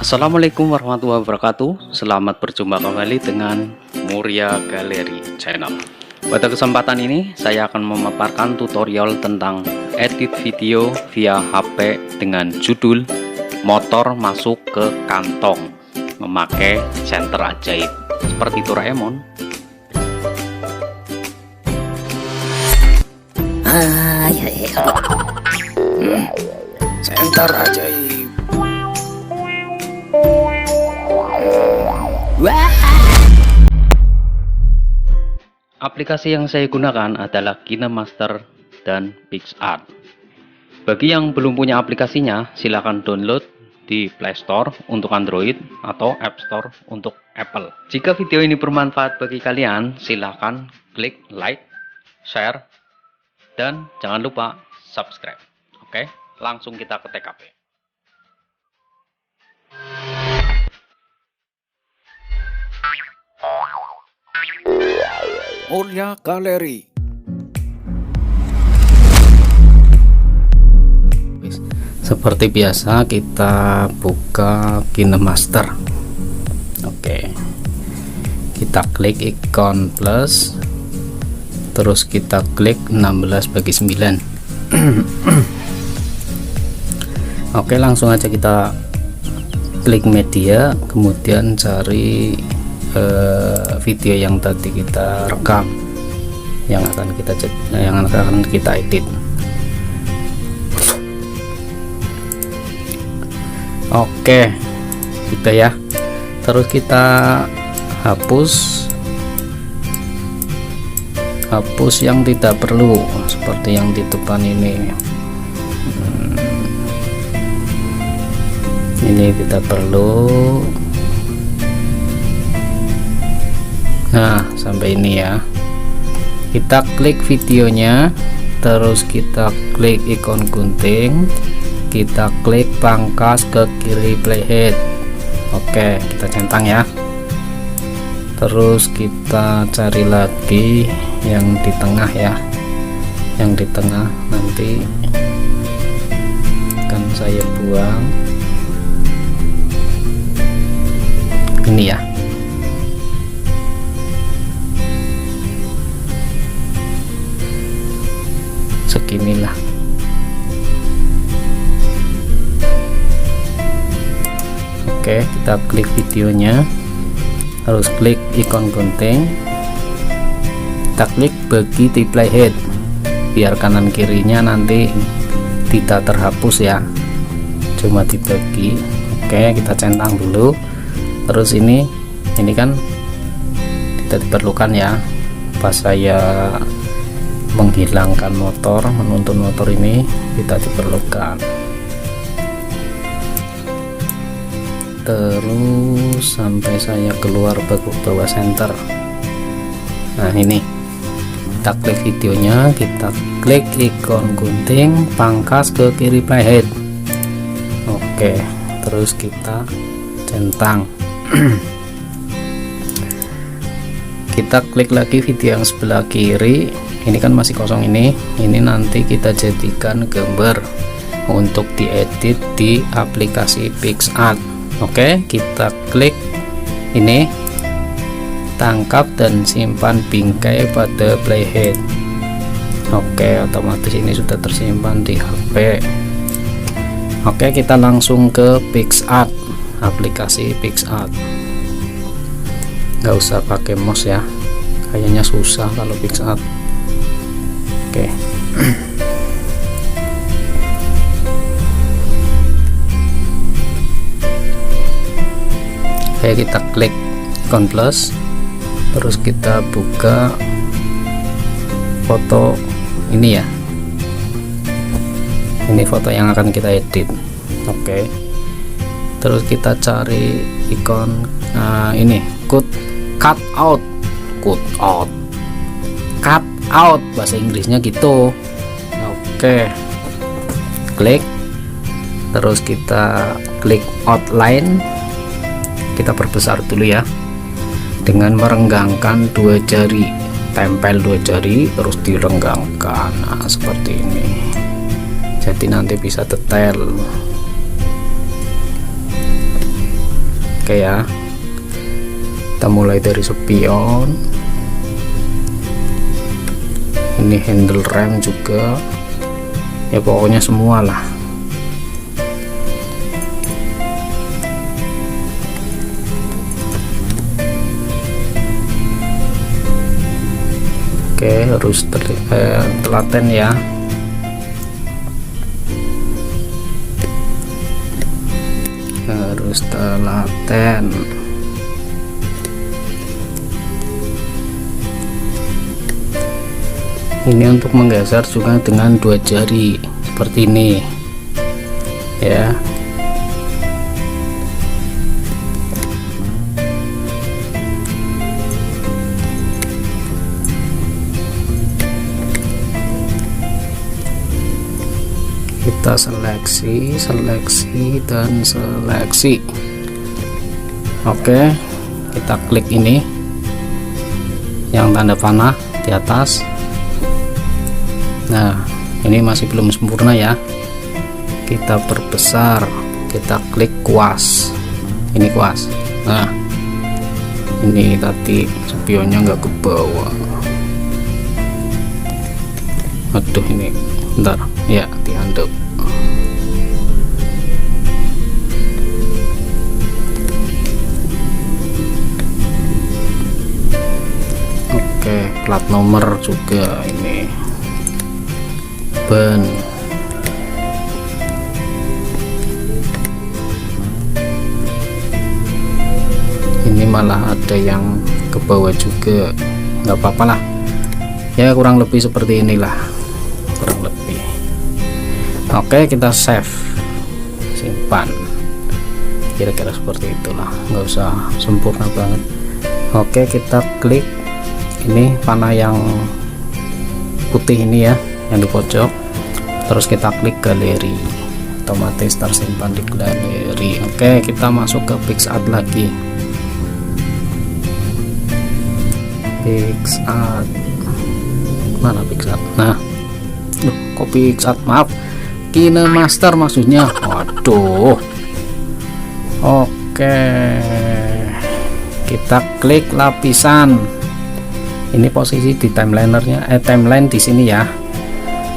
Assalamualaikum warahmatullahi wabarakatuh. Selamat berjumpa kembali dengan Muria Gallery Channel. Pada kesempatan ini saya akan memaparkan tutorial tentang edit video via HP dengan judul motor masuk ke kantong memakai senter ajaib seperti Doraemon. Senter ajaib. Aplikasi yang saya gunakan adalah KineMaster dan PicsArt. Bagi yang belum punya aplikasinya, silakan download di Play Store untuk Android atau App Store untuk Apple. Jika video ini bermanfaat bagi kalian, silakan klik like, share, dan jangan lupa subscribe. Oke, langsung kita ke TKP. Muria Gallery. Seperti biasa kita buka KineMaster. Oke, kita klik ikon plus, terus kita klik 16/9. Oke, langsung aja kita klik media, kemudian cari video yang tadi kita rekam, yang akan kita edit. Oke, gitu ya. Terus kita hapus yang tidak perlu, seperti yang di depan ini. Ini tidak perlu. Nah, sampai ini ya. Kita klik videonya, terus kita klik ikon gunting, kita klik pangkas ke kiri playhead. Oke, kita centang ya. Terus kita cari lagi yang di tengah ya. Yang di tengah nanti akan saya buang. Ini ya. Seginilah. Oke, kita klik videonya, harus klik ikon gunting, kita klik bagi di playhead biar kanan kirinya nanti tidak terhapus ya, cuma dibagi. Oke, kita centang dulu. Terus ini kan tidak diperlukan ya, pas saya menghilangkan motor, menuntun motor ini tidak diperlukan. Terus sampai saya keluar bawah center. Nah, ini kita klik videonya, kita klik ikon gunting, pangkas ke kiri playhead. Oke, terus kita centang. Kita klik lagi video yang sebelah kiri. Ini kan masih kosong ini nanti kita jadikan gambar untuk diedit di aplikasi PicsArt. Oke, kita klik ini, tangkap dan simpan bingkai pada playhead. Oke, otomatis ini sudah tersimpan di HP. Oke, kita langsung ke PicsArt, aplikasi PicsArt. Nggak usah pakai mouse ya, kayaknya susah kalau PicsArt. Oke. Kayak kita klik ikon plus, terus kita buka foto ini ya. Ini foto yang akan kita edit. Oke. Terus kita cari ikon ini, cut out bahasa Inggrisnya gitu. Oke, klik, terus kita klik outline, kita perbesar dulu ya dengan merenggangkan 2 jari, tempel 2 jari terus direnggangkan. Nah, seperti ini, jadi nanti bisa detail. Oke ya, kita mulai dari spion, ini handle rem juga ya, pokoknya semua lah. Oke, harus telaten ya. Harus telaten. Ini untuk menggeser juga dengan 2 jari seperti ini ya. Kita seleksi dan seleksi. Oke, kita klik ini yang tanda panah di atas. Nah, ini masih belum sempurna ya, kita perbesar, kita klik kuas, ini kuas. Nah, ini tadi spionnya nggak ke bawah. Aduh, ini bentar ya, dianduk. Oke, plat nomor juga ini, ban. Ini malah ada yang ke bawah juga, nggak apa-apa lah ya, kurang lebih seperti inilah, kurang lebih. Oke, kita save, simpan, kira-kira seperti itulah, nggak usah sempurna banget. Oke, kita klik ini panah yang putih ini ya, yang di pojok, terus kita klik galeri, otomatis tersimpan di galeri. Oke, kita masuk ke PicsArt lagi. PicsArt, mana PicsArt? Nah, kok PicsArt, maaf, KineMaster maksudnya. Waduh. Oke, kita klik lapisan. Ini posisi di timelinernya, timeline di sini ya.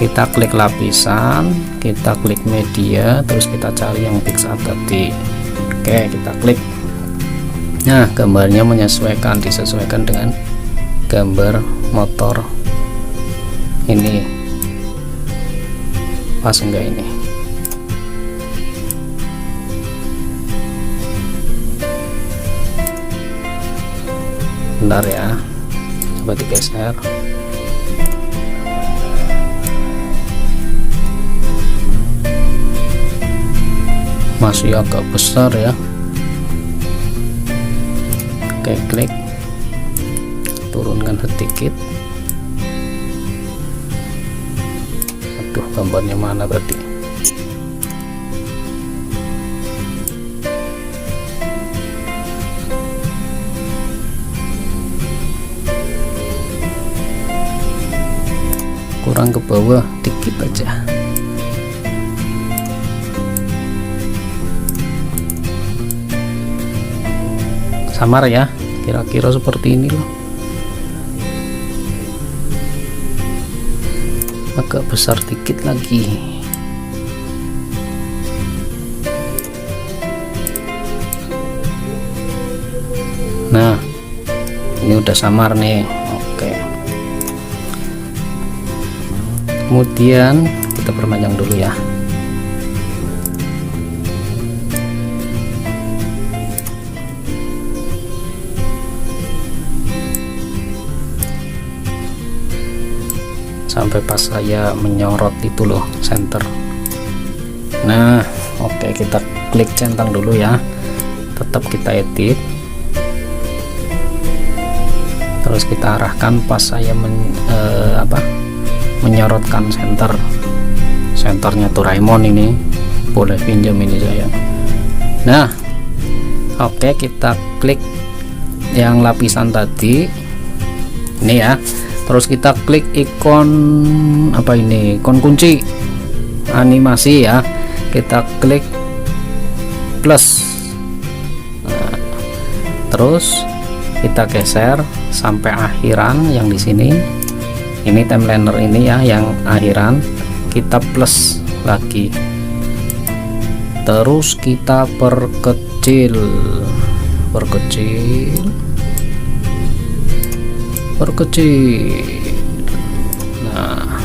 Kita klik lapisan, kita klik media, terus kita cari yang PicsArt tadi. Oke, kita klik. Nah, gambarnya disesuaikan dengan gambar motor ini. Pas enggak ini? Bentar ya, coba digeser. Masih agak besar ya. Oke, klik, turunkan sedikit. Aduh, gambarnya mana tadi? Kurang ke bawah dikit aja. Samar ya, kira-kira seperti ini loh. Agak besar dikit lagi. Nah, ini udah samar nih. Oke, kemudian kita perpanjang dulu ya. Sampai pas saya menyorot itu loh, center. Nah, oke, kita klik centang dulu ya. Tetap kita edit, terus kita arahkan pas saya menyorotkan senternya Doraemon ini. Boleh pinjam ini saya. Nah, oke, kita klik yang lapisan tadi ini ya. Terus kita klik ikon apa ini, ikon kunci animasi ya. Kita klik plus. Nah, terus kita geser sampai akhiran yang di sini. Ini timeliner ini ya, yang akhiran kita plus lagi, terus kita perkecil. Nah,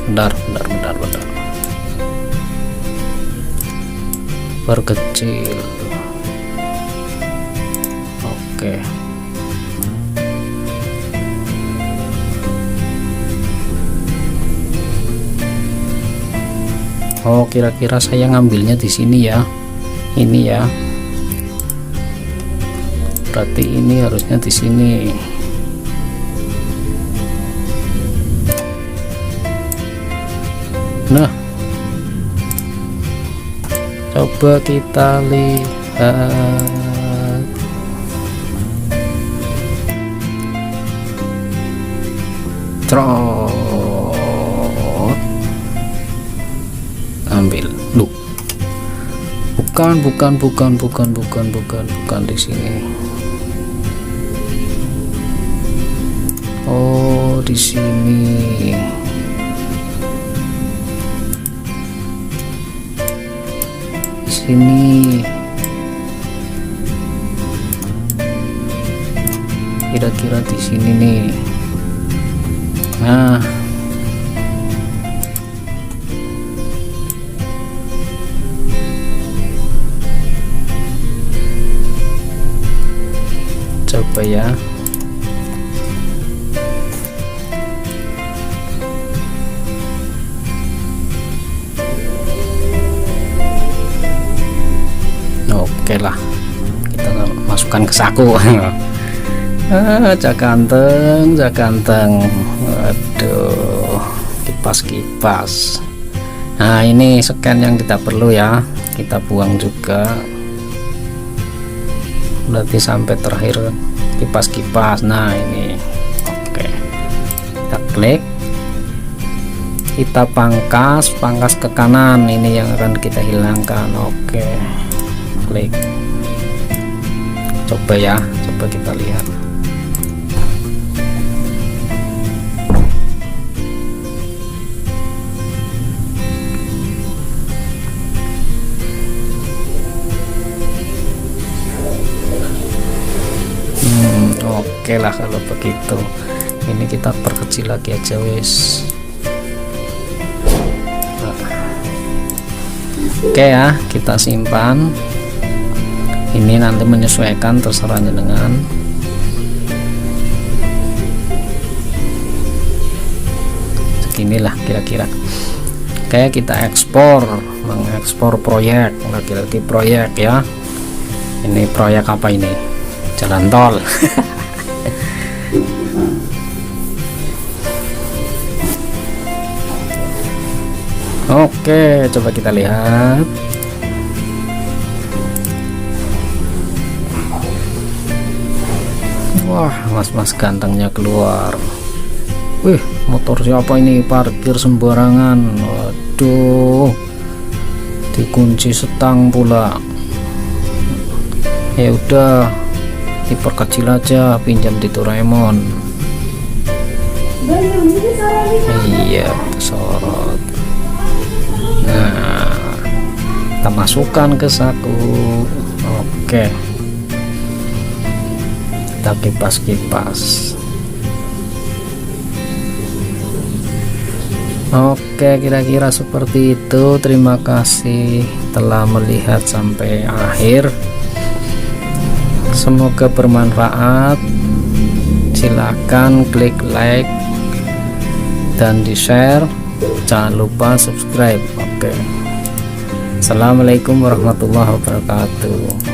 bentar, perkecil. Oke. Oh, kira-kira saya ngambilnya di sini ya. Ini ya. Berarti ini harusnya di sini. Nah, coba kita lihat. Trot, ambil. Loh, bukan di sini. Oh, di sini. Kira-kira di sini nih. Nah, coba ya. Oke lah, kita masukkan ke saku. Cak ganteng. Waduh, kipas. Nah, ini scan yang tidak perlu ya, kita buang juga. Berarti sampai terakhir kipas. Nah, ini oke. Kita klik, kita pangkas ke kanan. Ini yang akan kita hilangkan. Oke, klik. Coba ya, coba kita lihat. Oke lah kalau begitu. Ini kita perkecil lagi aja wes. Oke ya, kita simpan. Ini nanti menyesuaikan, terserah dengan seginilah kira-kira. Oke, kita mengekspor proyek, lagi-lagi proyek ya. Ini proyek apa ini? Jalan tol. Oke, coba kita lihat. Wah, mas-mas gantengnya keluar. Wih, motor siapa ini parkir sembarangan? Waduh, dikunci setang pula. Ya udah, diperkecil aja, pinjam di Doraemon. Iya, sorot. Nah, kita masukkan ke saku. Oke, kita kipas. Oke, kira-kira seperti itu. Terima kasih telah melihat sampai akhir. Semoga bermanfaat. Silakan klik like dan di share. Jangan lupa subscribe. Oke. Assalamualaikum warahmatullahi wabarakatuh.